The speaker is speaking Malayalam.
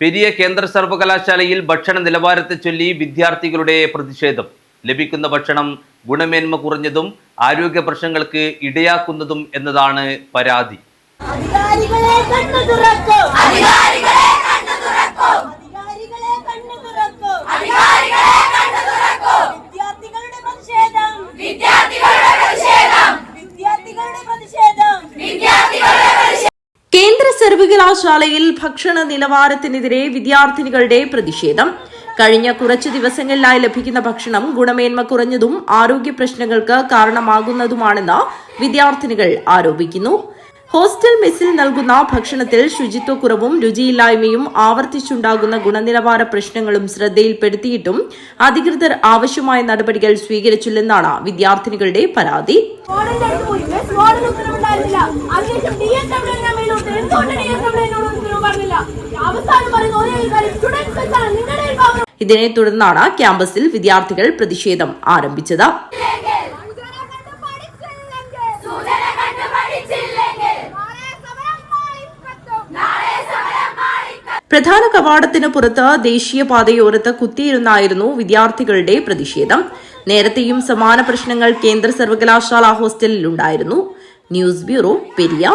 പെരിയ കേന്ദ്ര സർവകലാശാലയിൽ ഭക്ഷണ നിലവാരത്തെ ചൊല്ലി വിദ്യാർത്ഥികളുടെ പ്രതിഷേധം. ലഭിക്കുന്ന ഭക്ഷണം ഗുണമേന്മ കുറഞ്ഞതും ആരോഗ്യ പ്രശ്നങ്ങൾക്ക് ഇടയാക്കുന്നതും എന്നതാണ് പരാതി. കേന്ദ്ര സർവകലാശാലയിൽ ഭക്ഷണ നിലവാരത്തിനെതിരെ വിദ്യാർത്ഥിനികളുടെ പ്രതിഷേധം. കഴിഞ്ഞ കുറച്ചു ദിവസങ്ങളിലായി ലഭിക്കുന്ന ഭക്ഷണം ഗുണമേന്മ കുറഞ്ഞതും ആരോഗ്യ പ്രശ്നങ്ങൾക്ക് കാരണമാകുന്നതുമാണെന്ന് വിദ്യാർത്ഥിനികൾ ആരോപിക്കുന്നു. ഹോസ്റ്റൽ മെസ്സിൽ നൽകുന്ന ഭക്ഷണത്തിൽ ശുചിത്വക്കുറവും രുചിയില്ലായ്മയും ആവർത്തിച്ചുണ്ടാകുന്ന ഗുണനിലവാര പ്രശ്നങ്ങളും ശ്രദ്ധയിൽപ്പെടുത്തിയിട്ടും അധികൃതർ ആവശ്യമായ നടപടികൾ സ്വീകരിച്ചില്ലെന്നാണ് വിദ്യാർത്ഥിനികളുടെ പരാതി. ഇതിനെ തുടർന്നാണ് ക്യാമ്പസിൽ വിദ്യാർത്ഥികൾ പ്രതിഷേധം ആരംഭിച്ചത്. പ്രധാന കവാടത്തിന് പുറത്ത് ദേശീയപാതയോരത്ത് കുത്തിയിരുന്നായിരുന്നു വിദ്യാർത്ഥികളുടെ പ്രതിഷേധം. നേരത്തെയും സമാന പ്രശ്നങ്ങൾ കേന്ദ്ര സർവകലാശാല ഹോസ്റ്റലിലുണ്ടായിരുന്നു. News bureau, Periya.